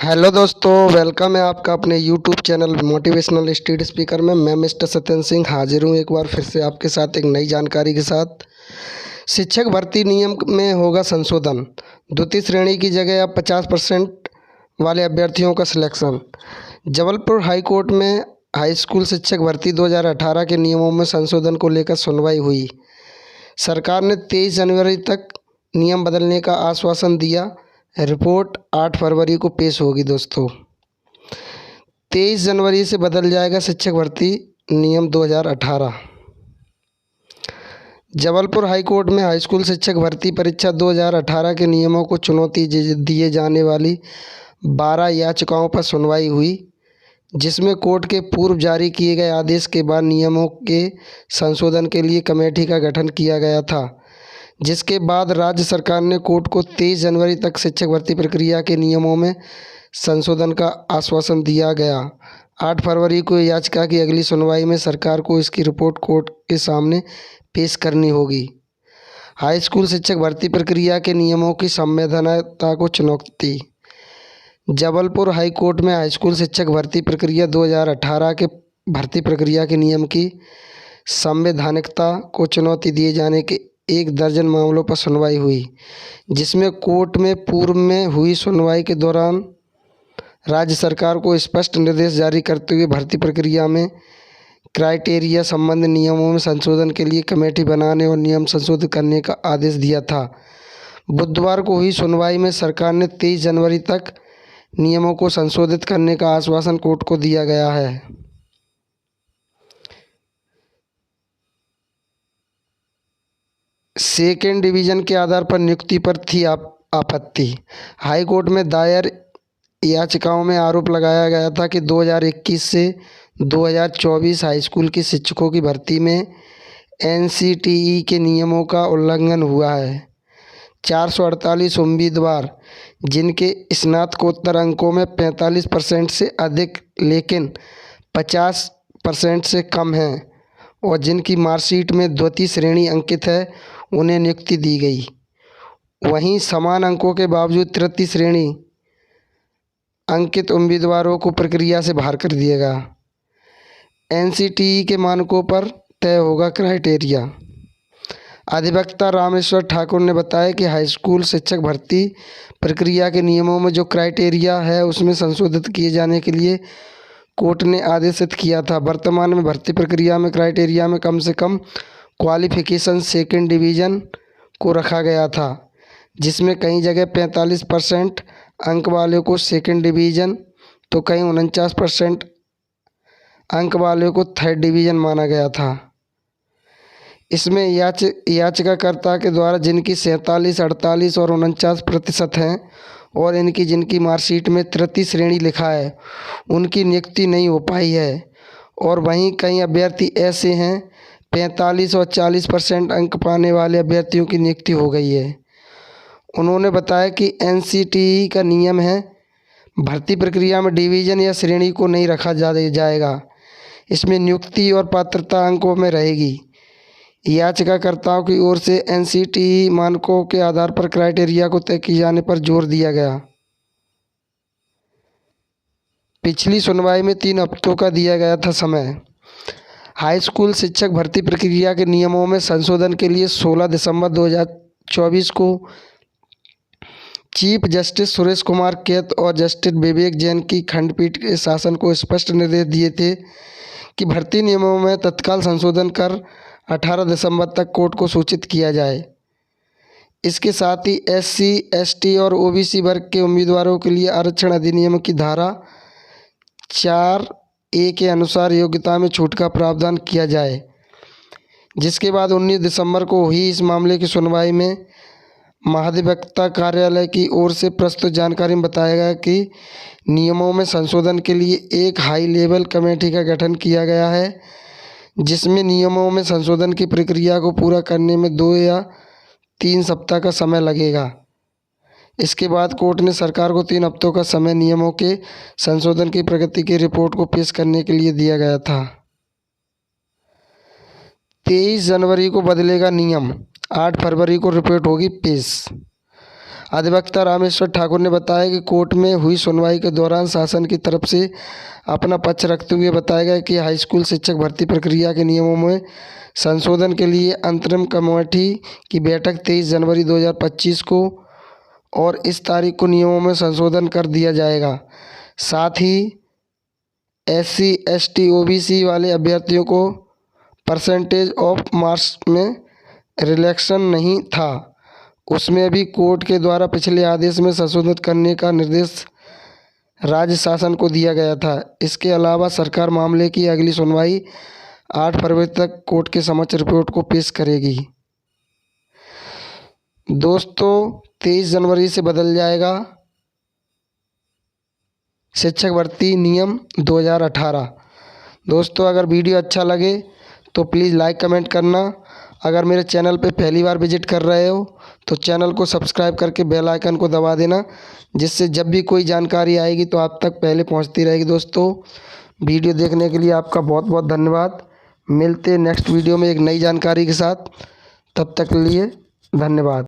Hello दोस्तों, welcome है आपका अपने YouTube channel motivational street speaker में। मैं मिस्टर सत्यन सिंह हाजिर हूँ एक बार फिर से आपके साथ एक नई जानकारी के साथ। शिक्षक भर्ती नियम में होगा संशोधन। द्वितीय श्रेणी की जगह अब 50% वाले अभ्यर्थियों का सिलेक्शन। जबलपुर हाई कोर्ट में हाई स्कूल शिक्षक भर्ती 2018 के नियमों में संशोधन को लेकर सुनवाई हुई। सरकार ने 23 जनवरी तक नियम बदलने का आश्वासन दिया। रिपोर्ट 8 फरवरी को पेश होगी दोस्तों। 23 जनवरी से बदल जाएगा शिक्षक भर्ती नियम 2018। जबलपुर हाई कोर्ट में हाई स्कूल शिक्षक भर्ती परीक्षा 2018 के नियमों को चुनौती दिए जाने वाली 12 याचिकाओं पर सुनवाई हुई, जिसमें कोर्ट के पूर्व जारी किए गए आदेश के बाद नियमों के संशोधन के लिए कमेटी का गठन किया गया था, जिसके बाद राज्य सरकार ने कोर्ट को 23 जनवरी तक शिक्षक भर्ती प्रक्रिया के नियमों में संशोधन का आश्वासन दिया गया। 8 फरवरी को याचिका की अगली सुनवाई में सरकार को इसकी रिपोर्ट कोर्ट के सामने पेश करनी होगी। हाई स्कूल शिक्षक भर्ती प्रक्रिया के नियमों की संवैधानिकता को चुनौती। जबलपुर हाई कोर्ट में हाई स्कूल शिक्षक भर्ती प्रक्रिया 2018 के भर्ती प्रक्रिया के नियम की संवैधानिकता को चुनौती दिए जाने के 1 दर्जन मामलों पर सुनवाई हुई, जिसमें कोर्ट में पूर्व में हुई सुनवाई के दौरान राज्य सरकार को स्पष्ट निर्देश जारी करते हुए भर्ती प्रक्रिया में क्राइटेरिया संबंधी नियमों में संशोधन के लिए कमेटी बनाने और नियम संशोधित करने का आदेश दिया था। बुधवार को हुई सुनवाई में सरकार ने 23 जनवरी तक नियमों को संशोधित करने का आश्वासन कोर्ट को दिया गया है। सेकेंड डिवीज़न के आधार पर नियुक्ति पर थी आपत्ति। हाई कोर्ट में दायर याचिकाओं में आरोप लगाया गया था कि 2021 से 2024 हाई स्कूल के शिक्षकों की भर्ती में एनसीटीई के नियमों का उल्लंघन हुआ है। 448 उम्मीदवार जिनके स्नातकोत्तर अंकों में 45% से अधिक लेकिन 50% से कम हैं और जिनकी मार्कशीट में द्वितीय श्रेणी अंकित है, उन्हें नियुक्ति दी गई। वहीं समान अंकों के बावजूद तृतीय श्रेणी अंकित उम्मीदवारों को प्रक्रिया से बाहर कर दिया गया। एनसीटीई के मानकों पर तय होगा क्राइटेरिया। अधिवक्ता रामेश्वर ठाकुर ने बताया कि हाई स्कूल शिक्षक भर्ती प्रक्रिया के नियमों में जो क्राइटेरिया है उसमें संशोधित किए जाने के लिए कोर्ट ने आदेशित किया था। वर्तमान में भर्ती प्रक्रिया में क्राइटेरिया में कम से कम क्वालिफिकेशन सेकेंड डिवीज़न को रखा गया था, जिसमें कई जगह 45% अंक वाले को सेकेंड डिवीज़न तो कहीं 49% अंक वाले को थर्ड डिवीज़न माना गया था। इसमें याचिकाकर्ता के द्वारा जिनकी 47, 48 और 49% हैं और जिनकी मार्कशीट में तृतीय श्रेणी लिखा है, उनकी नियुक्ति नहीं हो पाई है। और वहीं कई अभ्यर्थी ऐसे हैं 45 और 40% अंक पाने वाले अभ्यर्थियों की नियुक्ति हो गई है। उन्होंने बताया कि एनसीटीई का नियम है, भर्ती प्रक्रिया में डिवीज़न या श्रेणी को नहीं रखा जाएगा। इसमें नियुक्ति और पात्रता अंकों में रहेगी। याचिकाकर्ताओं की ओर से एनसीटीई मानकों के आधार पर क्राइटेरिया को तय किए जाने पर जोर दिया गया। पिछली सुनवाई में 3 हफ्तों का दिया गया था समय। हाई स्कूल शिक्षक भर्ती प्रक्रिया के नियमों में संशोधन के लिए 16 दिसंबर 2024 को चीफ जस्टिस सुरेश कुमार कैत और जस्टिस विवेक जैन की खंडपीठ के शासन को स्पष्ट निर्देश दिए थे कि भर्ती नियमों में तत्काल संशोधन कर 18 दिसंबर तक कोर्ट को सूचित किया जाए। इसके साथ ही SC, ST और OBC वर्ग के उम्मीदवारों के लिए आरक्षण अधिनियम की धारा 4A के अनुसार योग्यता में छूट का प्रावधान किया जाए। जिसके बाद 19 दिसंबर को हुई इस मामले की सुनवाई में महाधिवक्ता कार्यालय की ओर से प्रस्तुत जानकारी में बताया गया कि नियमों में संशोधन के लिए एक हाई लेवल कमेटी का गठन किया गया है, जिसमें नियमों में संशोधन की प्रक्रिया को पूरा करने में 2 या 3 सप्ताह का समय लगेगा। इसके बाद कोर्ट ने सरकार को 3 हफ्तों का समय नियमों के संशोधन की प्रगति की रिपोर्ट को पेश करने के लिए दिया गया था। 23 जनवरी को बदलेगा नियम, 8 फरवरी को रिपोर्ट होगी पेश। अधिवक्ता रामेश्वर ठाकुर ने बताया कि कोर्ट में हुई सुनवाई के दौरान शासन की तरफ से अपना पक्ष रखते हुए बताया गया कि हाई स्कूल शिक्षक भर्ती प्रक्रिया के नियमों में संशोधन के लिए अंतरिम कमेटी की बैठक 23 जनवरी 2025 को और इस तारीख को नियमों में संशोधन कर दिया जाएगा। साथ ही SC ST OBC वाले अभ्यर्थियों को परसेंटेज ऑफ मार्क्स में रिलैक्सेशन नहीं था, उसमें भी कोर्ट के द्वारा पिछले आदेश में संशोधित करने का निर्देश राज्य शासन को दिया गया था। इसके अलावा सरकार मामले की अगली सुनवाई 8 फरवरी तक कोर्ट के समक्ष रिपोर्ट को पेश करेगी। दोस्तों 23 जनवरी से बदल जाएगा शिक्षक भर्ती नियम 2018। दोस्तों अगर वीडियो अच्छा लगे तो प्लीज़ लाइक कमेंट करना। अगर मेरे चैनल पे पहली बार विजिट कर रहे हो तो चैनल को सब्सक्राइब करके बेल आइकन को दबा देना, जिससे जब भी कोई जानकारी आएगी तो आप तक पहले पहुंचती रहेगी। दोस्तों वीडियो देखने के लिए आपका बहुत बहुत धन्यवाद। मिलते नेक्स्ट वीडियो में एक नई जानकारी के साथ, तब तक के लिए धन्यवाद।